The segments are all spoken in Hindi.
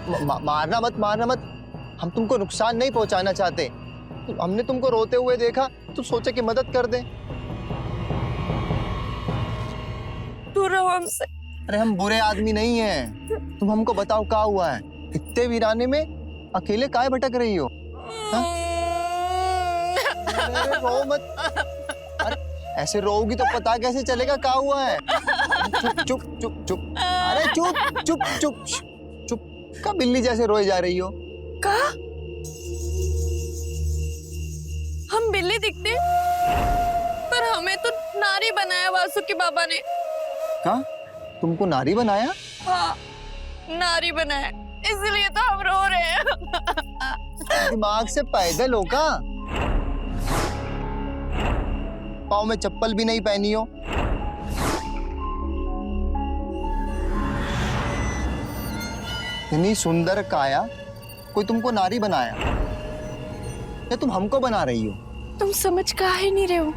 मारना मत, मारना मत। हम तुमको नुकसान नहीं पहुंचाना चाहते। हमने तुमको रोते हुए देखा तो सोचा कि मदद कर दें। दूर रहो हमसे। अरे हम बुरे आदमी नहीं हैं। तुम हमको बताओ क्या हुआ है? इतने वीराने में अकेले काहे भटक रही हो? अरे रो मत। अरे ऐसे रोगी तो पता कैसे चलेगा क्या हुआ है? चुप चुप चुप चुप। अरे चुप चुप चुप चुप। का बिल्ली जैसे रोए जा रही हो? का? हम बिल्ली दिखते, पर हमें तो नारी बनाया वासुकी बाबा ने। का? तुमको नारी बनाया? हाँ, नारी बनाया, इसलिए तो हम रो रहे हैं। दिमाग से पैदल हो का? पाँव में चप्पल भी नहीं पहनी हो? इतनी सुंदर काया, कोई तुमको नारी बनाया या तुम हमको बना रही हो? तुम समझ काहे नहीं रहे हो?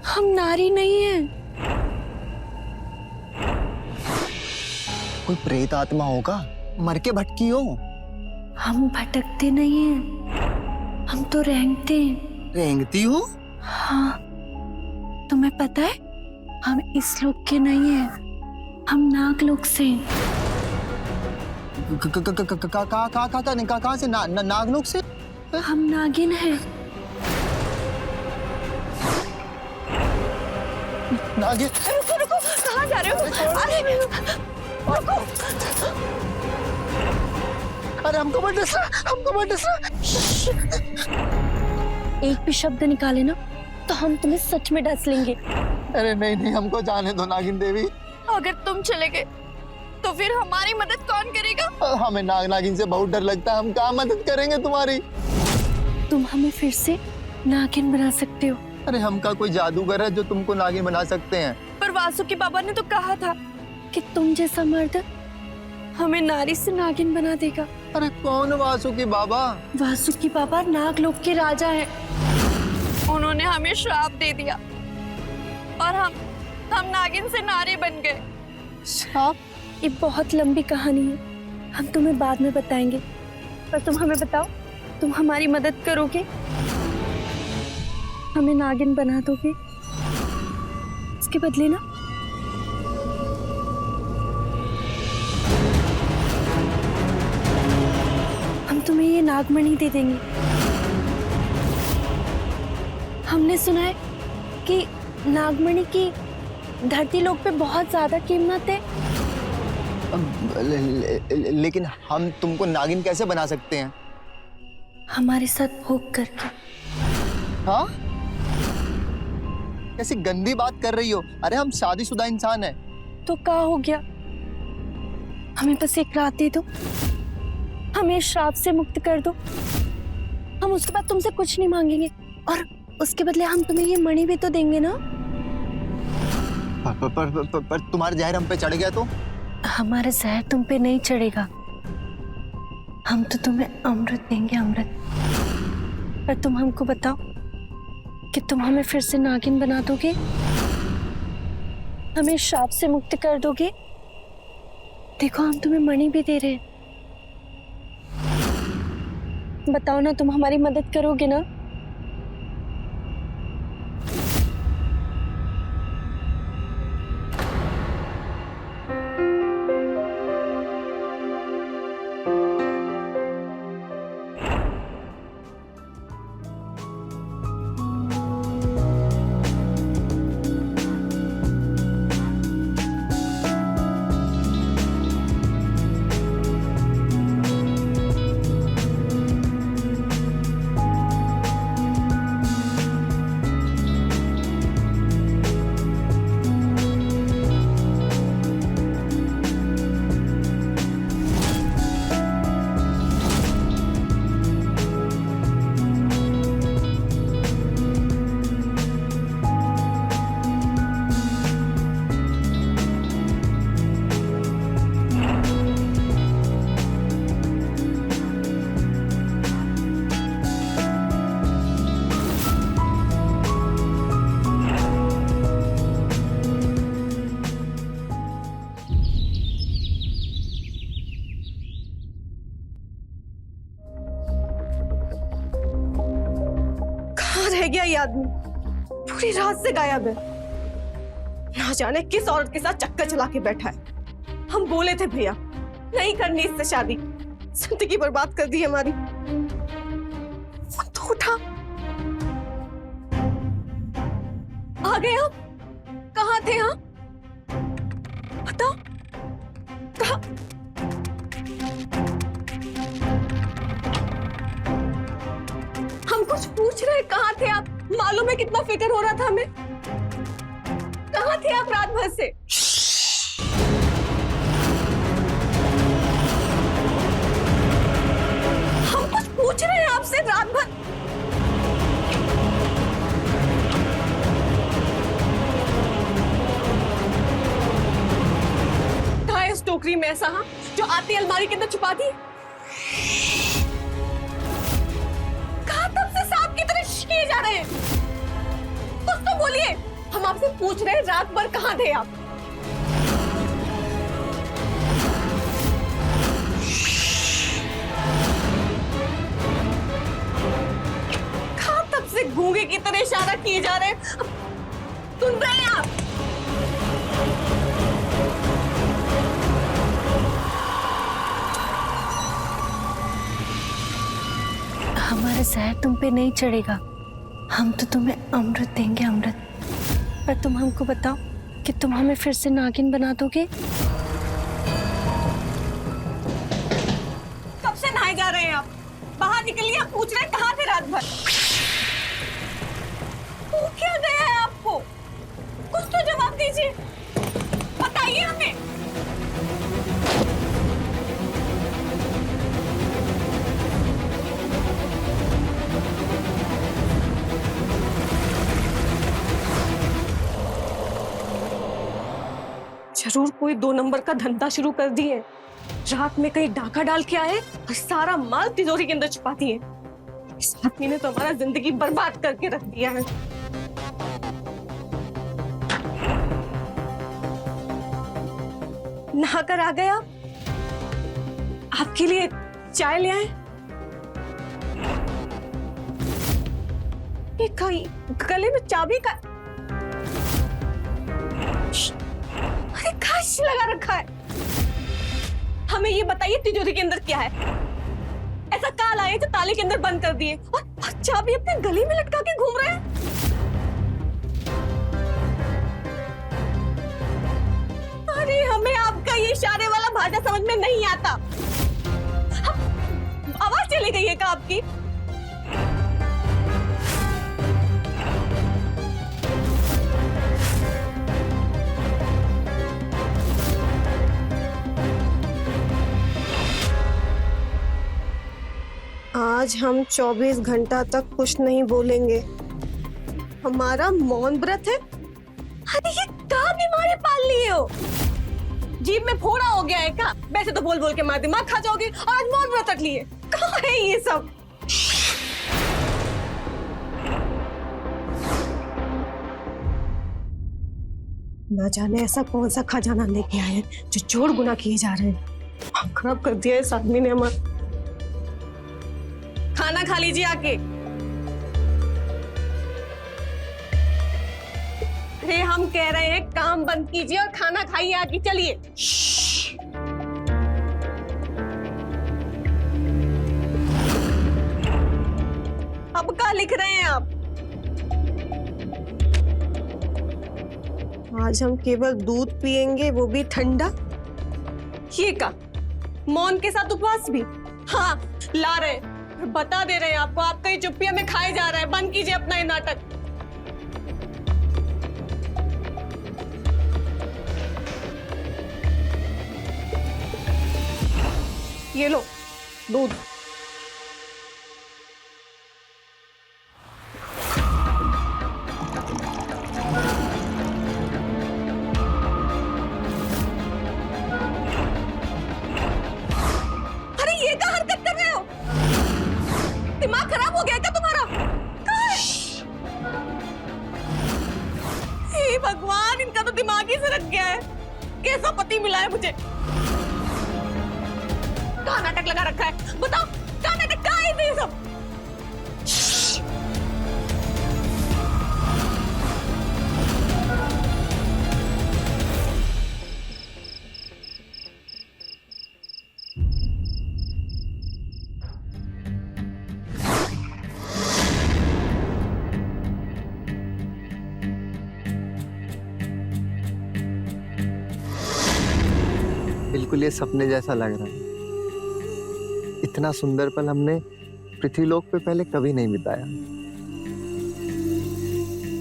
हम नारी नहीं हैं। कोई प्रेत आत्मा होगा, मर के भटकी हो? हम भटकते नहीं हैं, हम तो रेंगते हैं। रेंगती हो? हाँ, तुम्हें पता है हम इस लोक के नहीं हैं, हम नागलोक से हैं। कहाँ से? नागलोक से? हम नागिन हैं। नागिन? रुको रुको, कहाँ जा रहे हो? अरे रुको। अरे हमको मत डसना, हमको मत डसना। एक भी शब्द निकाले ना तो हम तुम्हें सच में डस लेंगे। अरे नहीं नहीं, हमको जाने दो नागिन देवी। अगर तुम चले गए तो फिर हमारी मदद कौन करेगा? हमें नागिन से बहुत डर लगता है। हम क्या मदद करेंगे तुम्हारी? तुम हमें फिर से नागिन बना सकते हो। अरे हम का कोई जादूगर है जो तुमको नागिन बना सकते हैं? पर वासुकी बाबा ने तो कहा था कि तुम जैसा मर्द हमें नारी से नागिन बना देगा। अरे कौन वासुकी बाबा? वासुकी बाबा नागलोक के राजा हैं। उन्होंने हमें श्राप दे दिया और हम नागिन से नारी बन गए। श्राप? ये बहुत लंबी कहानी है, हम तुम्हें बाद में बताएंगे। पर तुम हमें बताओ, तुम हमारी मदद करोगे? हमें नागिन बना दोगे? इसके बदले ना हम तुम्हें ये नागमणि दे देंगे। हमने सुना है कि नागमणि की धरती लोक पे बहुत ज्यादा कीमत है। लेकिन हम तुमको नागिन कैसे बना सकते हैं? हमारे साथ भोग करके। हाँ? कैसी गंदी बात कर रही हो? अरे हम शादीशुदा इंसान हैं। तो क्या हो गया? हमें बस एक रात दे दो, हमें श्राप से मुक्त कर दो। हम उसके बाद तुमसे कुछ नहीं मांगेंगे और उसके बदले हम तुम्हें ये मणि भी तो देंगे ना। पर तुम्हारा जहर हम पे चढ़ गया तो? हमारा जहर तुम पे नहीं चढ़ेगा, हम तो तुम्हें अमृत देंगे, अमृत। पर तुम हमको बताओ कि तुम हमें फिर से नागिन बना दोगे, हमें श्राप से मुक्त कर दोगे? देखो हम तुम्हें मणि भी दे रहे हैं। बताओ ना, तुम हमारी मदद करोगे ना? रह गया ये आदमी? पूरी रात से गायब है। ना जाने किस औरत के साथ चक्कर चला के बैठा है। हम बोले थे भैया नहीं करनी इससे शादी, जिंदगी बर्बाद कर दी हमारी। फोन तो उठा। आ गए आप? कहाँ थे आप? बताओ कहाँ? हम कुछ पूछ रहे, कहाँ थे आप? मालूम है कितना फिक्र हो रहा था हमें। कहाँ थे आप रात भर से? हम कुछ पूछ रहे हैं आपसे रात भर। कहाँ है इस टोकरी में ऐसा जो आती अलमारी के अंदर छुपा दी? कहाँ तब से सांप की तरह किए जा रहे हैं? कुछ तो बोलिए। हम आपसे पूछ रहे हैं रात भर कहाँ थे आप? कहाँ तब से गूंगे की तरह इशारा किए जा रहे हैं? सुन रहे हैं आप? हमारा जहर तुम पे नहीं चढ़ेगा, हम तो तुम्हें अमृत देंगे, अमृत। पर तुम हमको बताओ कि तुम हमें फिर से नागिन बना दोगे? कब से नहाए जा रहे हैं आप? बाहर निकलिए। आप पूछ रहे हैं कहाँ थे रात भर? हो क्या गया है आपको? कुछ तो जवाब दीजिए, बताइए हमें। जरूर कोई 2 नंबर का धंधा शुरू कर दिए। रात में कहीं डाका डाल के आए और सारा माल तिजोरी के अंदर छुपा दिए। इस आदमी ने तो हमारा जिंदगी बर्बाद करके रख दिया है। नहाकर आ गए आप? आपके लिए चाय ले आए? ये गले में चाबी का कांच लगा रखा है। हमें ये बताइए तिजोरी के अंदर क्या है? ऐसा काल आए जो ताले के अंदर बंद कर दिए और चाबी अपने गले में लटका के घूम रहे हैं। अरे हमें आपका ये इशारे वाला भाषा समझ में नहीं आता। आवाज चली गई है क्या आपकी? आज हम 24 घंटा तक कुछ नहीं बोलेंगे। हमारा मौन व्रत है। अरे ये क्या बीमारी पाल लिए हो? जीभ में फोड़ा हो गया है क्या? वैसे तो बोल बोल के मार दिमाग खा जाओगे और आज मौन व्रत रख लिए। कहाँ है ये सब? ना जाने ऐसा कौन सा खजाना लेके आए हैं जो जोड़ गुना किए जा रहे हैं। खराब कर दिया इस आदमी ने हमारा। खाना खा लीजिए आके। अरे हम कह रहे हैं काम बंद कीजिए और खाना खाइए आके। चलिए। अब क्या लिख रहे हैं आप? आज हम केवल दूध पिएंगे, वो भी ठंडा। ये का मौन के साथ उपवास भी? हाँ ला रहे, बता दे रहे हैं आपको। आपका ये चुप्पी में खाए जा रहा है। बंद कीजिए अपना ये नाटक। ये लो दूध। अरे ये क्या हरकत कर रहे हो? दिमाग खराब हो गया क्या तुम्हारा? हे भगवान, इनका तो दिमाग ही सरक गया है। कैसा पति मिला है मुझे? क्या नाटक लगा रखा है? बताओ क्या नाटक, क्या है ये सब? बिल्कुल ये सपने जैसा लग रहा है। इतना सुंदर पल हमने पृथ्वीलोक पे पहले कभी नहीं बिताया।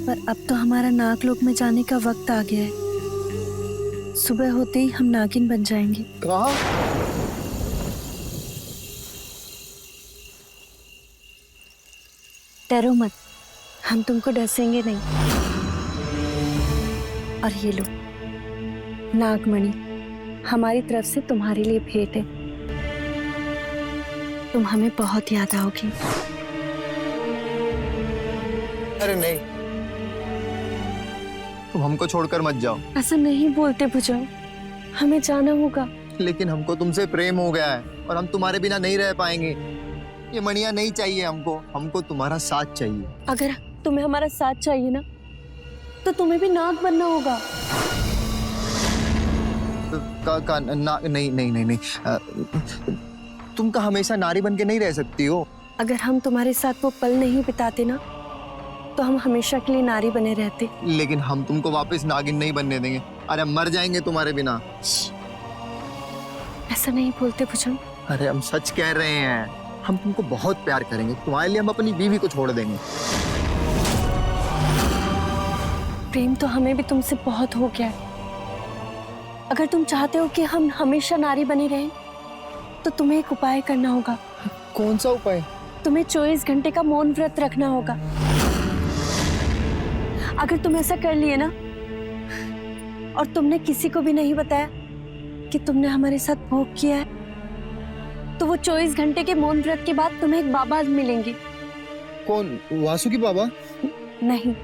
पर अब तो हमारा नागलोक में जाने का वक्त आ गया है। सुबह होते ही हम नागिन बन जाएंगे। कहाँ? डरो मत, हम तुमको डसेंगे नहीं। और ये लो नागमणि, हमारी तरफ से तुम्हारे लिए भेंट है। तुम हमें बहुत याद आओगी। अरे नहीं, तुम हमको छोड़कर मत जाओ। ऐसा नहीं बोलते भुजंग, हमें जाना होगा। लेकिन हमको तुमसे प्रेम हो गया है और हम तुम्हारे बिना नहीं रह पाएंगे। ये मणियां नहीं चाहिए हमको, हमको तुम्हारा साथ चाहिए। अगर तुम्हें हमारा साथ चाहिए ना, तो तुम्हें भी नाग बनना होगा। नहीं नहीं नहीं नहीं, तुम का हमेशा नारी बन के नहीं रह सकती हो। अगर हम तुम्हारे साथ वो पल नहीं बिताते ना, तो हम हमेशा के लिए नारी बने रहते। लेकिन हम तुमको वापस नागिन नहीं बनने देंगे। अरे मर जाएंगे तुम्हारे बिना। ऐसा नहीं बोलते भुजंग। अरे हम सच कह रहे हैं, हम तुमको बहुत प्यार करेंगे। तुम्हारे लिए हम अपनी बीवी को छोड़ देंगे। प्रेम तो हमें भी तुमसे बहुत हो गया है। अगर तुम चाहते हो कि हम हमेशा नारी बने रहें, तो तुम्हें एक उपाय करना होगा। कौन सा उपाय? तुम्हें 24 घंटे का मौन व्रत रखना होगा। अगर तुम ऐसा कर लिए ना, और तुमने किसी को भी नहीं बताया कि तुमने हमारे साथ भोग किया है, तो वो 24 घंटे के मौन व्रत के बाद तुम्हें एक बाबा मिलेंगे। कौन? वासुकी बाबा? नहीं,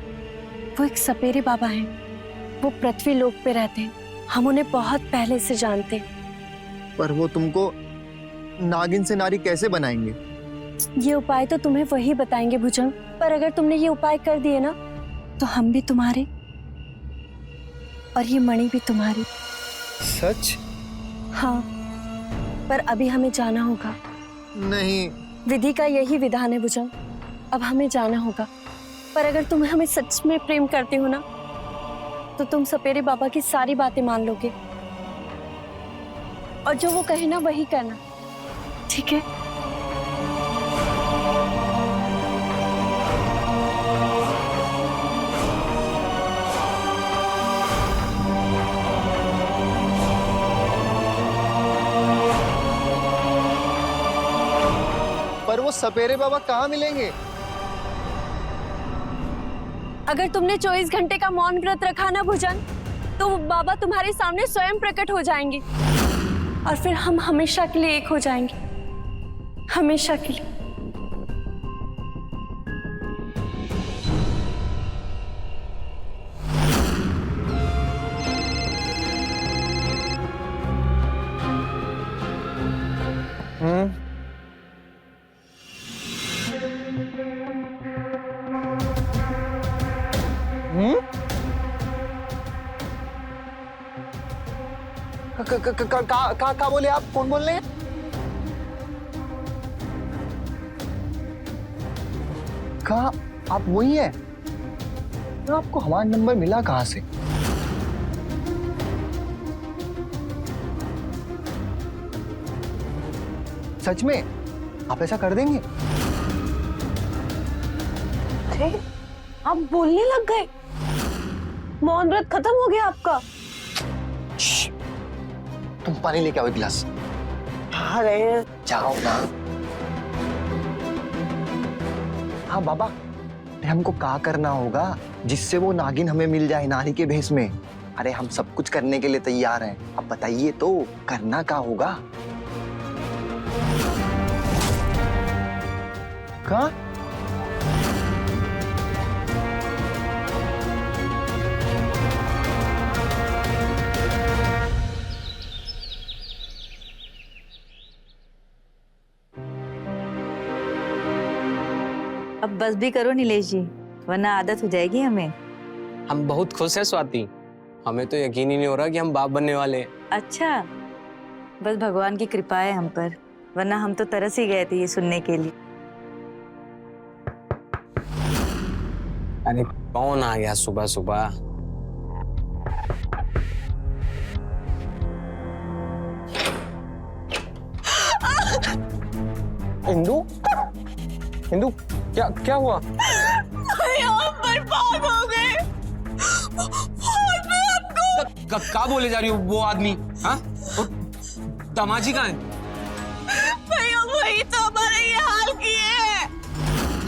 वो एक सपेरे बाबा हैं। वो पृथ्वी लोक पे रहते हैं। हम उन्हें बहुत पहले से जानते हैं। पर वो तुमको नागिन से नारी कैसे बनाएंगे? ये उपाय तो तुम्हें वही बताएंगे भुजंग। पर अगर तुमने ये उपाय कर दिए ना, तो हम भी तुम्हारे और ये मणि भी तुम्हारी। सच? हाँ, पर अभी हमें जाना होगा। नहीं। विधि का यही विधान है भुजंग। अब हमें जाना होगा। पर अगर तुम हमें सच में प्रेम करते हो ना, तो तुम सपेरे बाबा की सारी बातें मान लोगे, और जो वो कहे ना वही करना, ठीक है? पर वो सपेरे बाबा कहाँ मिलेंगे? अगर तुमने 24 घंटे का मौन व्रत रखा ना भुजंग, तो वो बाबा तुम्हारे सामने स्वयं प्रकट हो जाएंगे, और फिर हम हमेशा के लिए एक हो जाएंगे। हमेशा के लिए। का बोले आप? कौन बोल रहे हैं? कहा आप वही है? तो आपको हमारा नंबर मिला कहाँ से? सच में आप ऐसा कर देंगे? अरे आप बोलने लग गए। मौन व्रत खत्म हो गया आपका। तुम पानी लेके आओ एक गिलास। अरे जाओ ना। हाँ बाबा, हमको क्या करना होगा जिससे वो नागिन हमें मिल जाए नारी के भेष में? अरे हम सब कुछ करने के लिए तैयार हैं, अब बताइए तो करना क्या होगा? क्या? अब बस भी करो नीलेश जी, वरना आदत हो जाएगी हमें। हम बहुत खुश हैं स्वाति। हमें तो यकीन ही नहीं हो रहा कि हम बाप बनने वाले हैं। अच्छा, बस भगवान की कृपा है हम पर, वरना हम तो तरस ही गए थे ये सुनने के लिए। अरे कौन आ गया सुबह सुबह? हिंदू हिंदू क्या क्या हुआ? हम बर्बाद हो गए। और मैं आपको क्या बोले जा रही हो? वो आदमी, हाँ? वो तमाजी कहाँ है? भैया वही तो हमारा ये हाल किए है।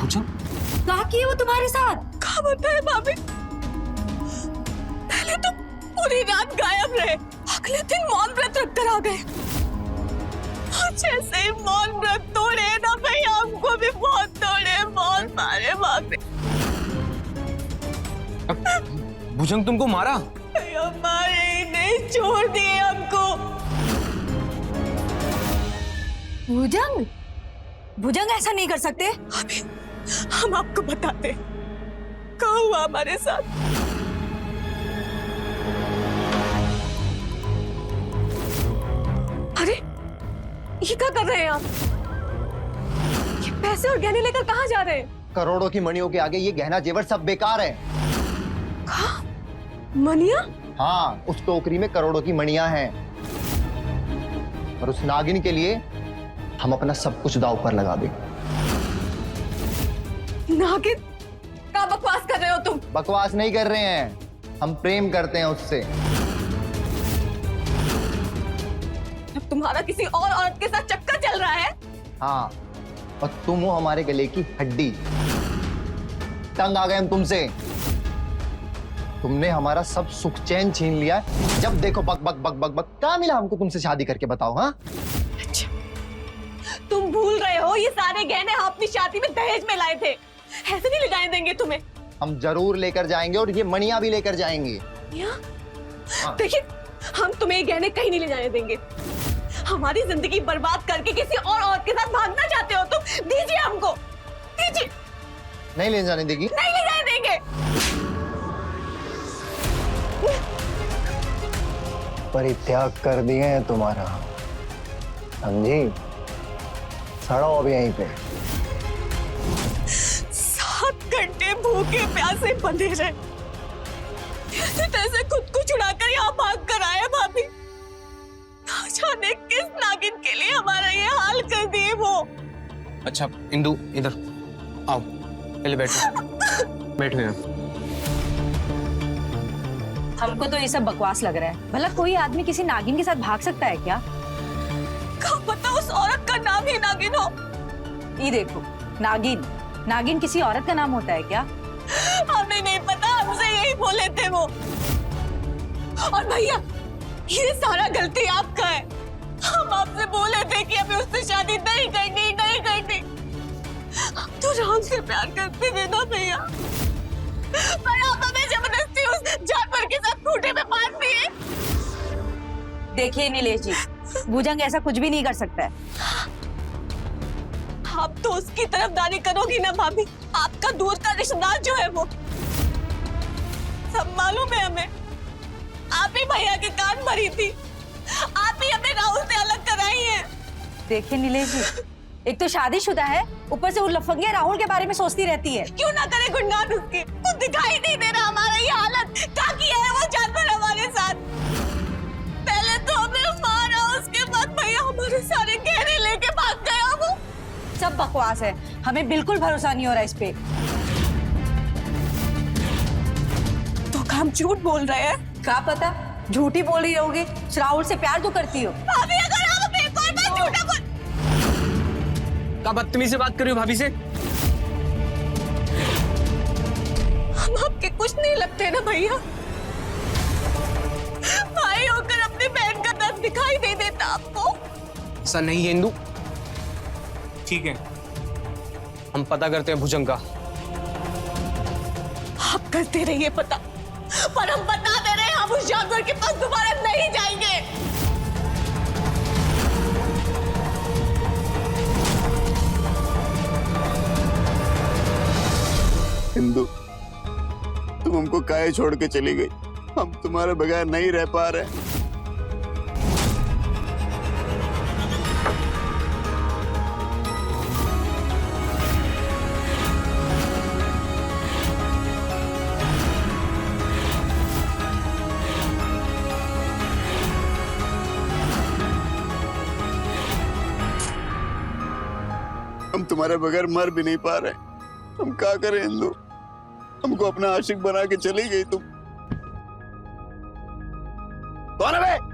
पूछो। कहा किए वो तुम्हारे साथ? क्या बताए भाभी? पहले तो पूरी रात गायब रहे, अगले दिन मौन व्रत रखकर आ गए। और जैसे ही मौन व्रत तोड़े ना भैया, हमको भी बहुत तोड़े, बहुत मारे भाभी। भुजंग तुमको मारा? भैया मारे ही नहीं, छोड़ दिए हमको। भुजंग, भुजंग ऐसा नहीं कर सकते। अभी हम आपको बताते क्या हुआ हमारे साथ। अरे ये क्या कर रहे हैं आप? ये पैसे और गहने लेकर कहाँ जा रहे हैं? करोड़ों की मणियों के आगे ये गहना जेवर सब बेकार है। मनिया? हाँ, उस टोकरी में करोड़ों की मणियां हैं और उस नागिन के लिए हम अपना सब कुछ दांव पर लगा देंगे। नागिन? क्या बकवास कर रहे हो तुम? बकवास नहीं कर रहे हैं, हम प्रेम करते हैं उससे। अब तुम्हारा किसी और औरत के साथ चक्कर चल रहा है? हाँ, और तुम हो हमारे गले की हड्डी। तंग आ गए हम तुमसे। तुमने हमारा सब सुख चैन छीन लिया। जब देखो बक बक बक बक बक। क्या मिला हमको तुमसे शादी करके, बताओ? हाँ, अच्छा, तुम भूल रहे हो ये सारे गहने हम अपनी शादी में दहेज में लाए थे। ऐसे नहीं ले जाने देंगे तुम्हें। हम जरूर लेकर जाएंगे और ये मणियां भी लेकर जाएंगे। हाँ। देखिए, हम तुम्हें ये गहने कहीं नहीं ले जाने देंगे। हमारी जिंदगी बर्बाद करके किसी और औरत के साथ भागना चाहते हो तुम? दीजिए हमको, दीजिए। नहीं ले जाने देगी? नहीं ले जाने देंगे। परित्याग कर दिए हैं तुम्हारा, समझी? सड़ो अब यहीं पे। 7 घंटे भूखे प्यासे बंधे रहे, कैसे तैसे खुद को छुड़ाकर यहाँ भाग कर आए भाभी। ना जाने किस नागिन के लिए हमारा ये हाल कर दिए वो। अच्छा इंदु, इधर आओ, पहले बैठो। बैठो यहाँ। हमको तो ये सब बकवास लग रहा है। भला कोई आदमी किसी नागिन के साथ भाग सकता है क्या? क्या पता उस औरत का नाम ही नागिन हो। ये देखो, नागिन, नागिन किसी औरत का नाम होता है क्या? हमें नहीं पता, हमसे यही बोले थे वो। और भैया, ये सारा गलती आपका है। हम आपसे बोले थे कि हमें उससे शादी नहीं करनी, नहीं करनी। हम तो राम से प्यार करते थे ना भैया, पर आप हमें जबरदस्ती उस जानवर के साथ खूंटे में बांध दिए। देखिए नीलेश जी, भुजंग ऐसा कुछ भी नहीं कर सकता है। आप तो उसकी तरफदारी करोगी ना भाभी। आपका दूर का रिश्तेदार जो है वो, सब मालूम है हमें। आप ही भैया के कान भरी थी, आप ही हमें राहुल से अलग कराई है। देखिए नीलेश जी, एक तो शादीशुदा है, ऊपर से वो लफंगिया राहुल के बारे में सोचती रहती है। क्यों ना करे गुणगान उसके? कुछ दिखाई नहीं दे रहा हमारा ये हालत। क्या किया है वो जानवर हमारे साथ? पहले तो हमें मारा, उसके बाद भैया हमारे सारे गहने लेके भाग गया वो। सब बकवास है, हमें बिल्कुल भरोसा नहीं हो रहा इस पे। तो हम झूठ बोल रहे हैं? क्या पता, झूठी बोल रही होगी। राहुल से प्यार तो करती हो। भाभी अगर आप एक और बार झूठा बोल। क्या बदतमीजी से बात कर रही हो भाभी से? हम आपके कुछ नहीं लगते ना भैया। भाई होकर अपनी बहन का दर्द दिखाई नहीं देता आपको? ऐसा नहीं है इंदु। ठीक है, हम पता करते हैं भुजंग का। आप करते रहिए पता, पर हम बता दे रहे हैं, हम उस जानवर के पास दोबारा नहीं जाएंगे। हिंदू, तुम हमको काहे छोड़ के चली गई? हम तुम्हारे बगैर नहीं रह पा रहे। हम तुम्हारे बगैर मर भी नहीं पा रहे। हम क्या करें इंदु? हमको अपना आशिक बना के चली गई तुम। कौन है बे?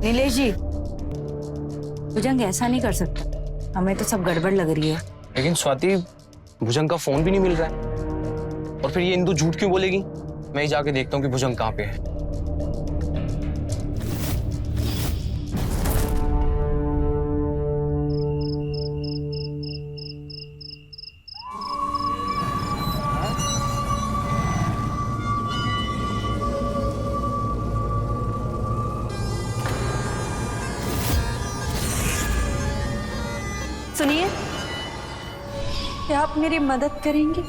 नीलेश जी, भुजंग ऐसा नहीं कर सकता। हमें तो सब गड़बड़ लग रही है। लेकिन स्वाति, भुजंग का फोन भी नहीं मिल रहा है। और फिर ये इंदु झूठ क्यों बोलेगी? मैं ही जाके देखता हूँ कि भुजंग कहाँ पे है। सुनिए, क्या आप मेरी मदद करेंगे?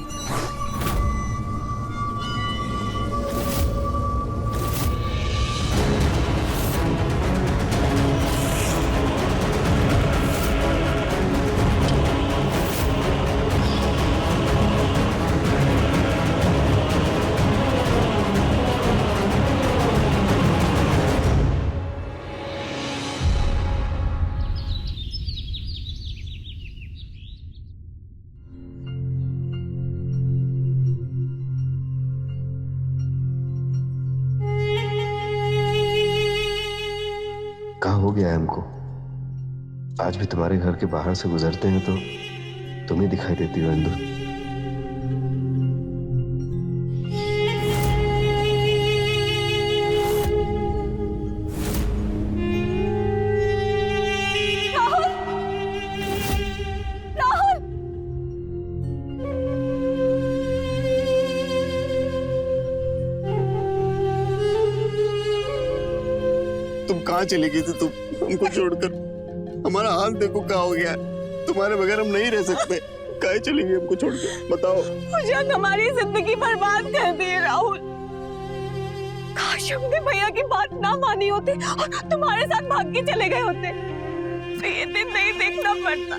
कहाँ हो गया है हमको? आज भी तुम्हारे घर के बाहर से गुजरते हैं तो तुम ही दिखाई देती हो इंदु। तुम कहाँ चली गई थी तुम हमको छोड़कर? हमारा हाल देखो क्या हो गया है। तुम्हारे बगैर हम नहीं रह सकते। कहाँ चली गई हमको छोड़ के? बताओ। भुजंग हमारी जिंदगी बर्बाद कर दी राहुल। काश हमने भैया की बात ना मानी होती और तुम्हारे साथ भाग के चले गए होते तो ये दिन नहीं देखना पड़ता।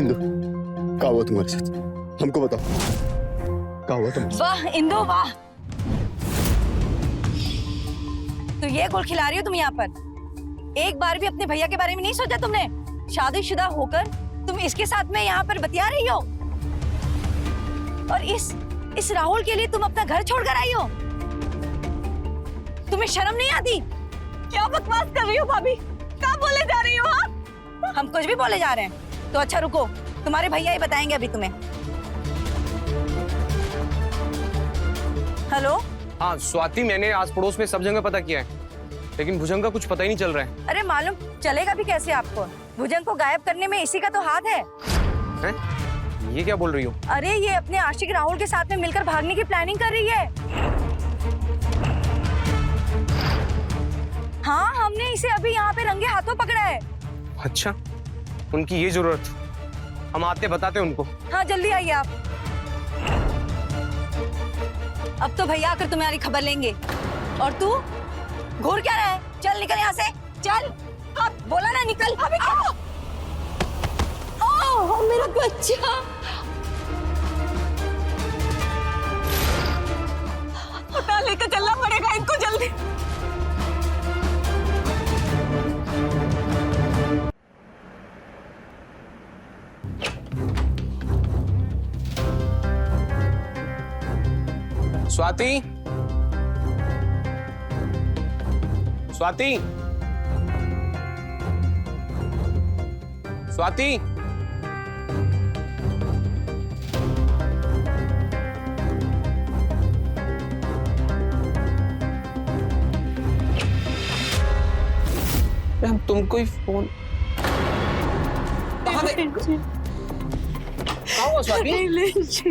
इंदु, क्या हुआ तुम्हारे साथ? हमको बताओ, क्या हुआ तुम्हारे साथ? वाह इंदु वाह, तो ये गोल खिला रही हो तुम यहाँ पर? एक बार भी अपने भैया के बारे में नहीं सोचा तुमने? शादीशुदा होकर तुम इसके साथ में यहाँ पर बतिया रही हो और इस राहुल के लिए तुम अपना घर छोड़कर आई हो। तुम्हें शर्म नहीं आती? क्या बकवास कर रही हो भाभी? क्या बोले जा रही हो आप? हम कुछ भी बोले जा रहे हैं तो अच्छा रुको, तुम्हारे भैया ही बताएंगे अभी तुम्हें। हेलो। हाँ स्वाति, मैंने आस पड़ोस में सब जगह पता किया है, लेकिन भुजंग का कुछ पता ही नहीं चल रहा है। अरे मालूम चलेगा भी कैसे आपको? भुजंग को गायब करने में इसी का तो हाथ है। हैं? ये क्या बोल रही हो? अरे ये अपने आशिक राहुल के साथ में मिलकर भागने की प्लानिंग कर रही है। हाँ, हमने इसे अभी यहाँ पे रंगे हाथों पकड़ा है। अच्छा, उनकी ये जरूरत? हम आते बताते उनको। हाँ जल्दी आइए आप। अब तो भैया आकर तुम्हारी खबर लेंगे। और तू घूर क्या रहा है? चल निकल यहाँ से, चल। अब बोला ना निकल। अभी ओह मेरा बच्चा। पता लेकर चलना पड़ेगा इनको जल्दी। स्वाति, स्वाति, स्वाति, हम तुमको ही फोन। कहाँ गए? कहाँ हुआ स्वाति?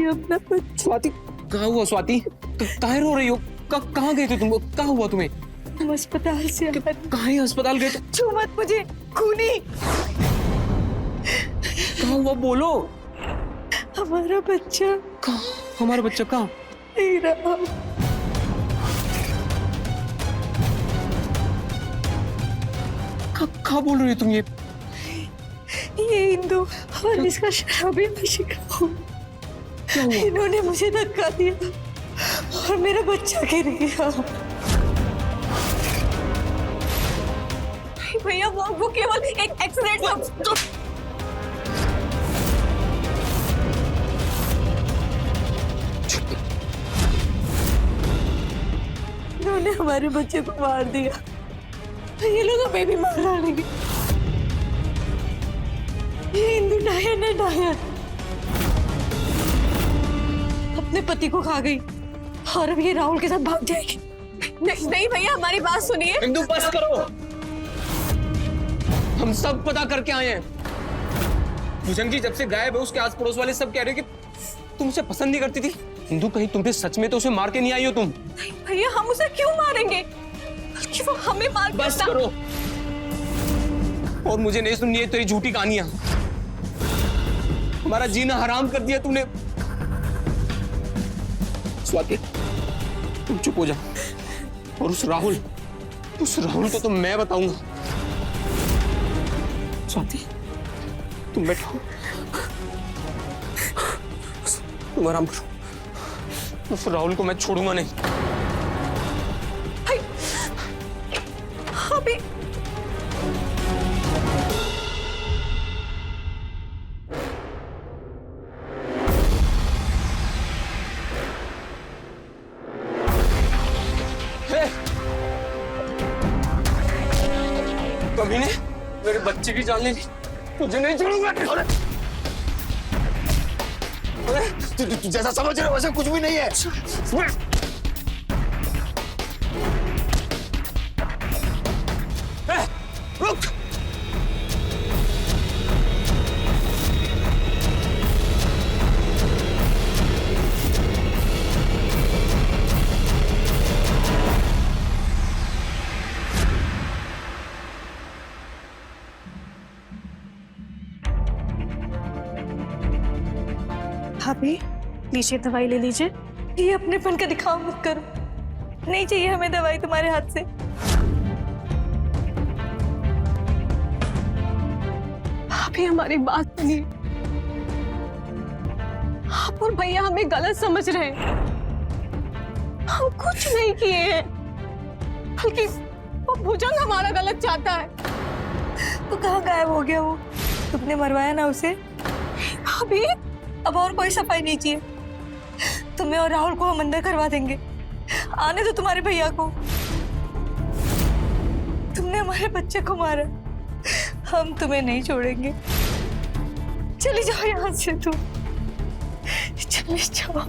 अपना स्वाति कहाँ हुआ? स्वाति काहे रो रही हो? कहाँ गए थे तुम? कहाँ हुआ तुम्हें? हम अस्पताल से कहाँ अस्पताल गए थे? छू मत मुझे, खूनी। कहाँ हुआ बोलो। हम हमारा बच्चा कहाँ? हमारा बच्चा कहाँ? नहीं रहा। कहाँ बोल रही हो तुम ये? इंदु और इसका शराबी आशिक हूँ। इन्होंने मुझे धक्का दिया और मेरा बच्चा गिर गया। भैया वो केवल एक एक्सीडेंट था। इन्होंने हमारे बच्चे को मार दिया। ये लोग हमें भी मार डालेंगे। ये इंदु डायन है, डायन। अपने पति को खा गई और अब ये राहुल के साथ भाग जाएगी। नहीं भैया, हमारी बात सुनिए। इंदु बस करो, हम सब पता करके आए हैं। भुजंग जी जब से गायब है उसके आस पड़ोस वाले सब कह रहे हो कि तुम उसे पसंद नहीं करती थी। इंदु कहीं तुम भी सच में तो उसे मार के नहीं आई हो तुम? नहीं भैया, हम उसे क्यों मारेंगे? बल्कि वो हमें मार बस करो, और मुझे नहीं सुननी है तेरी झूठी कहानियां। हमारा जीना हराम कर दिया तूने। स्वाति तुम चुप हो जाओ, और उस राहुल को तो मैं बताऊंगा। स्वाति तुम बैठो, तुम आराम करो। उस राहुल को मैं छोड़ूंगा नहीं। अभी कभी ने मेरे बच्चे की जान ले ली, तुझे नहीं छोड़ूंगा। तू जैसा समझ रहे हो वैसा कुछ भी नहीं है। रुक, भाभी लीजिए, दवाई ले लीजिए। ये अपनेपन का दिखावा मत करो। नहीं चाहिए हमें दवाई तुम्हारे हाथ से। भाभी हमारी बात सुनिए। आप और भैया हमें गलत समझ रहे हैं। हम कुछ नहीं किए हैं, बल्कि वो भुजंग हमारा गलत चाहता है। तो कहाँ गायब हो गया वो? तुमने मरवाया ना उसे? भाभी अब और कोई सफाई नहीं चाहिए। तुम्हें और राहुल को हम अंदर करवा देंगे। आने दो तुम्हारे भैया को। तुमने हमारे बच्चे को मारा, हम तुम्हें नहीं छोड़ेंगे। चली जाओ यहाँ से, तुम चली जाओ।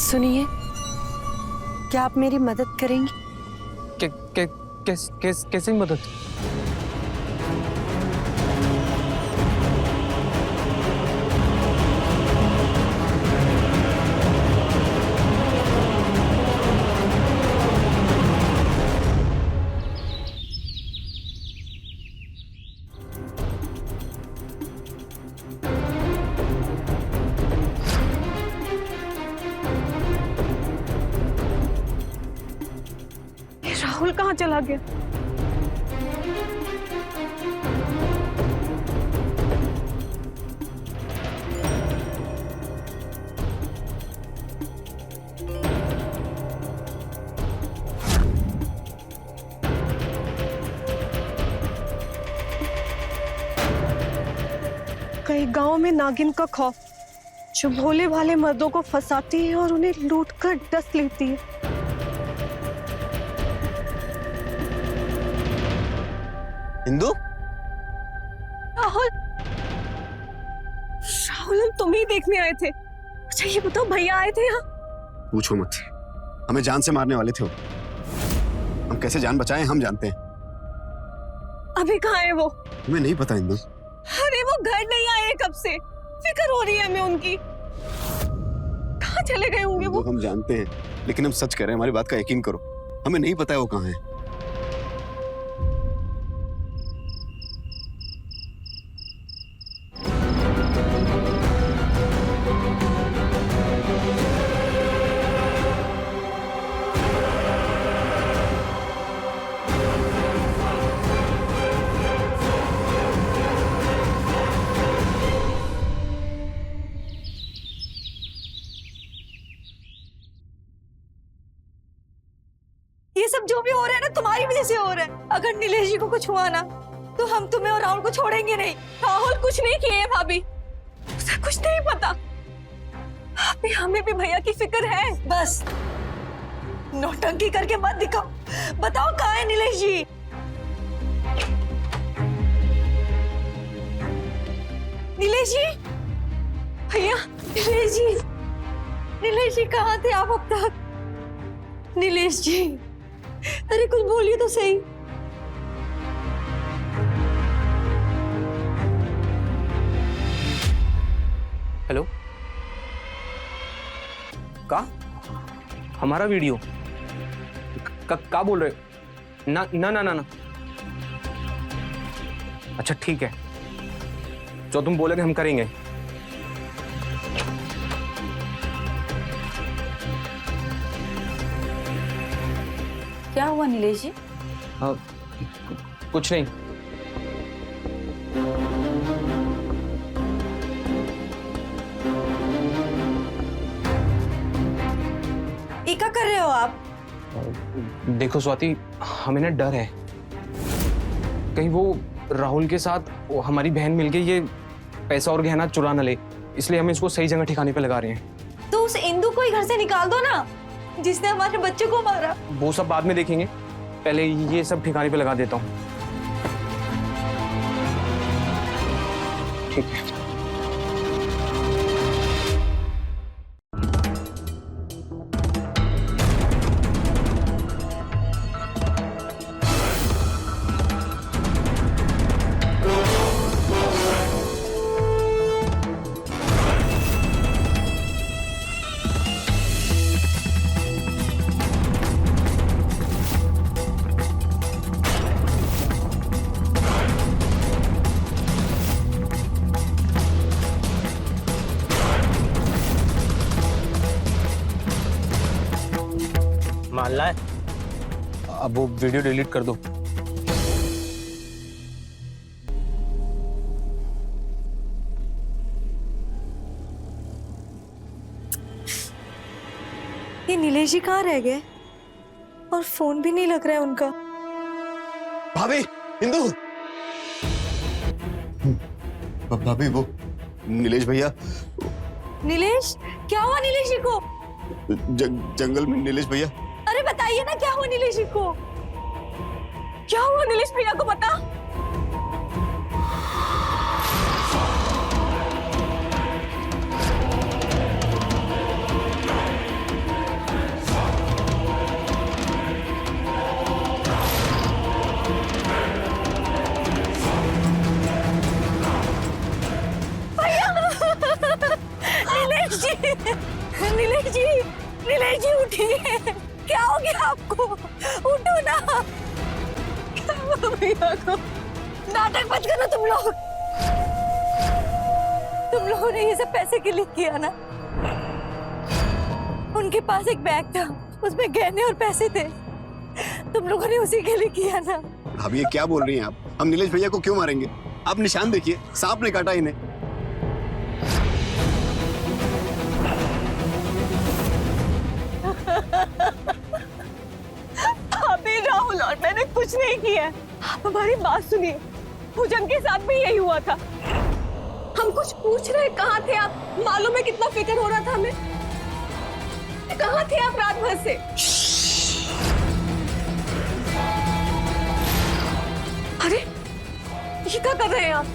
सुनिए, क्या आप मेरी मदद करेंगी? कैसे मदद? राहुल कहाँ चला गया? कई गांव में नागिन का खौफ, जो भोले भाले मर्दों को फंसाती है और उन्हें लूटकर डस लेती है। इंदु, राहुल, राहुल हम तुम्हें देखने आए थे। अच्छा ये बताओ, भैया आए थे यहाँ? पूछो मत, हमें जान से मारने वाले थे वो। हम कैसे जान बचाएं हम जानते हैं। अभी कहाँ है वो? तुम्हें नहीं पता इंदु? अरे वो घर नहीं आए कब से, फिक्र हो रही है हमें उनकी। कहाँ चले गए होंगे वो? हम जानते हैं, लेकिन हम सच कह रहे हैं, हमारी बात का यकीन करो। हमें नहीं पता है वो कहाँ है। ये सब जो भी हो रहा है ना तुम्हारी वजह से हो रहा है। अगर नीलेश जी को कुछ हुआ ना तो हम तुम्हें और राहुल को छोड़ेंगे नहीं। राहुल कुछ नहीं किए भाभी, उसे कुछ नहीं पता। अभी हमें भी भैया की फिक्र है। बस नौटंकी करके मत दिखाओ, बताओ कहाँ है नीलेश जी? नीलेश जी, भैया, नीलेश जी कहाँ थे आप अब तक? नीलेश जी, अरे कुछ बोलिए तो सही। हेलो, का हमारा वीडियो का बोल रहे हो? ना ना ना ना ना। अच्छा ठीक है, जो तुम बोलोगे हम करेंगे। क्या हुआ नीलेश जी? कुछ नहीं। ये क्या कर रहे हो आप? देखो स्वाति, हमें ना डर है कहीं वो राहुल के साथ वो हमारी बहन मिलके ये पैसा और गहना चुरा न ले, इसलिए हम इसको सही जगह ठिकाने पे लगा रहे हैं। तो उस इंदु को ही घर से निकाल दो ना, जिसने हमारे बच्चे को मारा। वो सब बाद में देखेंगे, पहले ये सब ठिकाने पे लगा देता हूँ। ठीक है। मान लाए। अब वो वीडियो डिलीट कर दो। ये नीलेश जी कहाँ रह गए? और फोन भी नहीं लग रहा है उनका। भाभी, इंदु। भाभी, वो नीलेश भैया। नीलेश, क्या हुआ नीलेश जी को? जंगल में नीलेश भैया। अरे बताइए ना क्या हुआ नीलेश जी को? क्या हुआ नीलेश भैया को बता। नीलेश जी उठिए, क्या हो गया आपको? उठो ना। क्या हुआ भैया को? नाटक मत करो तुम लोग। तुम लोगों ने ये सब पैसे के लिए किया ना? उनके पास एक बैग था, उसमें गहने और पैसे थे, तुम लोगों ने उसी के लिए किया ना? भाभी ये क्या बोल रही हैं आप? हम नीलेश भैया को क्यों मारेंगे? आप निशान देखिए, सांप ने काटा इन्हें। अभी राहुल और मैंने कुछ नहीं किया है। आप हमारी बात सुनिए, भुजंग के साथ भी यही हुआ था। हम कुछ पूछ रहे, कहाँ थे आप? मालूम है कितना फिक्र हो रहा था हमें। कहाँ थे आप रात भर से? अरे ये क्या कर रहे हैं आप?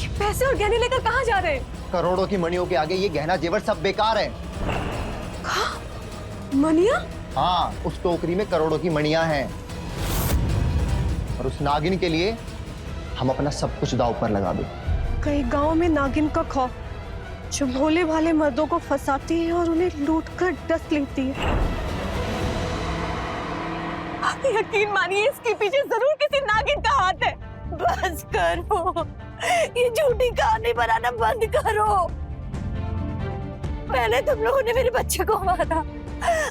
ये पैसे और गहने लेकर कहाँ जा रहे हैं? करोड़ों की मणियों के आगे ये गहना जेवर सब बेकार है। मनिया? हाँ, उस टोकरी में करोड़ों की मणियां हैं और उस नागिन के लिए हम अपना सब कुछ दांव पर लगा दें। कई गांव में नागिन का खौफ जो भोले भाले मर्दों को फंसाती है और उन्हें लूटकर डस लेती है। आप यकीन मानिए इसके पीछे जरूर किसी नागिन का हाथ है। बस करो, ये झूठी कहानी बनाना बंद करो। पहले तुम लोगों ने मेरे बच्चे को मारा,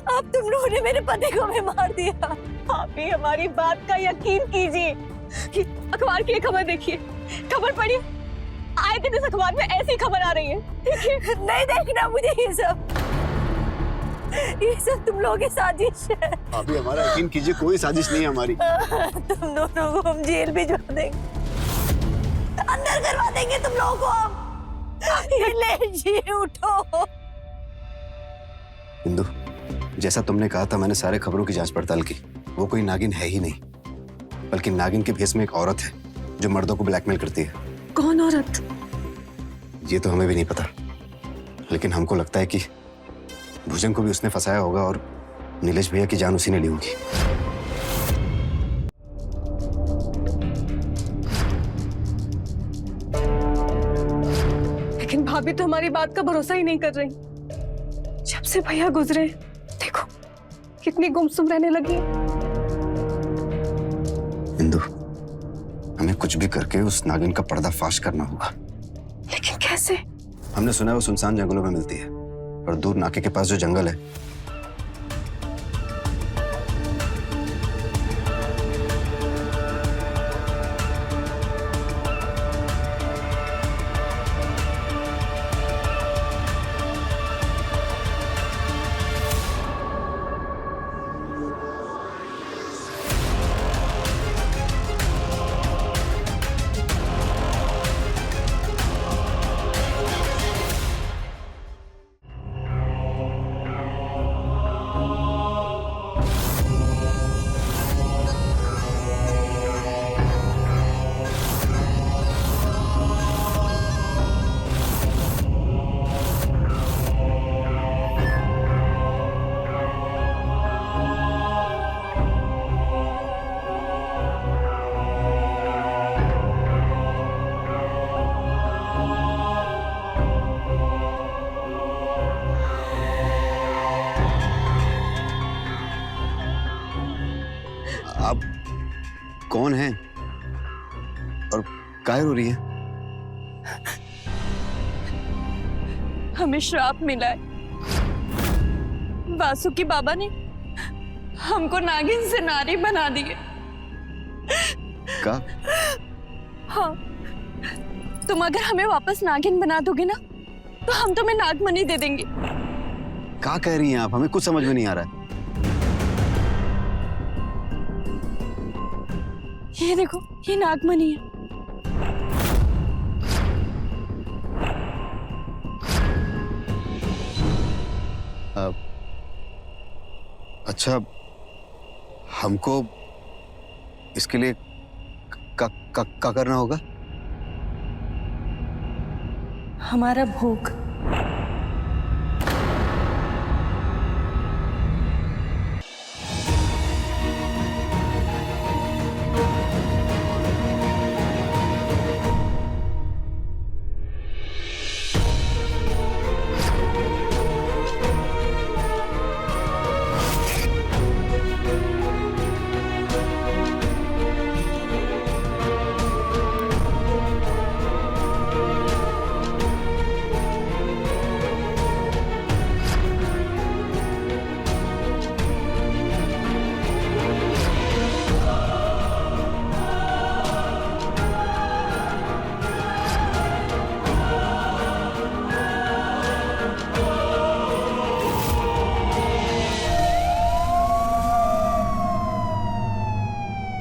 अब तुम लोगों ने मेरे पति को भी मार दिया। आप भी हमारी बात का यकीन कीजिए। कि अखबार की एक खबर देखिए, खबर पढ़िए, आए दिन इस अखबार में ऐसी खबर आ रही है। देखिए। नहीं देखना मुझे ये सब तुम लोगों की साजिश है। अभी हमारा यकीन कीजिए, कोई साजिश नहीं है हमारी। तुम दोनों को हम जेल भिजवा देंगे, अंदर करवा देंगे तुम लोगों को हम। ये ले जी, उठो। इंदु, जैसा तुमने कहा था, मैंने सारे खबरों की जांच पड़ताल की। वो कोई नागिन है ही नहीं, बल्कि नागिन के भेष में एक औरत है जो मर्दों को ब्लैकमेल करती है। कौन औरत? ये तो हमें भी नहीं पता, लेकिन हमको लगता है कि भुजंग को भी उसने फंसाया होगा और नीलेश भैया की जान उसी ने ली होगी। लेकिन भाभी तो हमारी बात का भरोसा ही नहीं कर रही। जब से भैया गुजरे देखो कितनी गुमसुम रहने लगी। इंदु, हमें कुछ भी करके उस नागिन का पर्दाफाश करना होगा। लेकिन कैसे? हमने सुना है वो सुनसान जंगलों में मिलती है, और दूर नाके के पास जो जंगल है, आप कौन हैं और काहे रो रही है? हमें श्राप मिला है। वासुकी बाबा ने हमको नागिन से नारी बना दिए। का? हाँ, तुम अगर हमें वापस नागिन बना दोगे ना, तो हम तुम्हें नागमणि दे देंगे। क्या कह रही हैं आप? हमें कुछ समझ में नहीं आ रहा है। ये देखो, ये नागमणि है। अच्छा, हमको इसके लिए का करना होगा? हमारा भोग।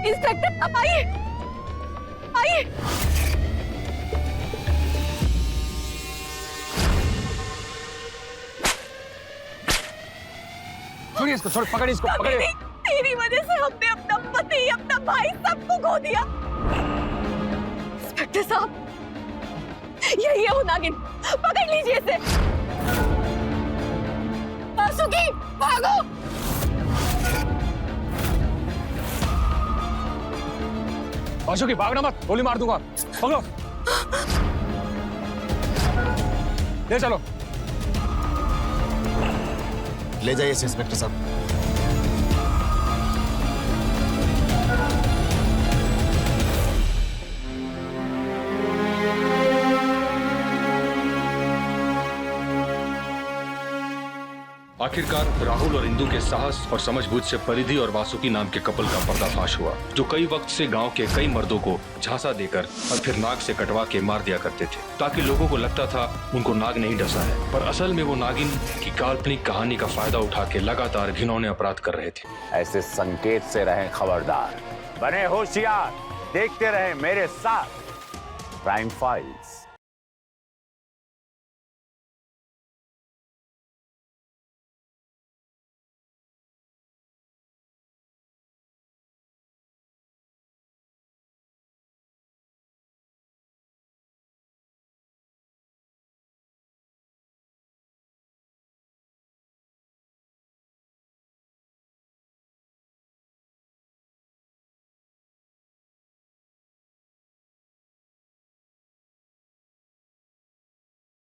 इंस्पेक्टर, अब आइए, आइए। छोड़िए इसको, छोड़, पकड़िए इसको, पकड़िए। तेरी वजह से हमने अपना पति, अपना भाई, सबको खो दिया। इंस्पेक्टर साहब, यही है वो नागिन। पकड़ लीजिए इसे। वासुकी भागो। वासुकी भागना मत, गोली मार दूंगा। पकड़ो, ले चलो। ले जाइए इसे इंस्पेक्टर साहब। आखिरकार राहुल और इंदु के साहस और समझबूझ से परिधि और वासुकी नाम के कपल का पर्दाफाश हुआ, जो कई वक्त से गांव के कई मर्दों को झांसा देकर और फिर नाग से कटवा के मार दिया करते थे, ताकि लोगों को लगता था उनको नाग नहीं डसा है, पर असल में वो नागिन की काल्पनिक कहानी का फायदा उठा के लगातार घिनौने अपराध कर रहे थे। ऐसे संकेत से रहें खबरदार, बने होशियार, देखते रहें मेरे साथ क्राइम फाइल्स।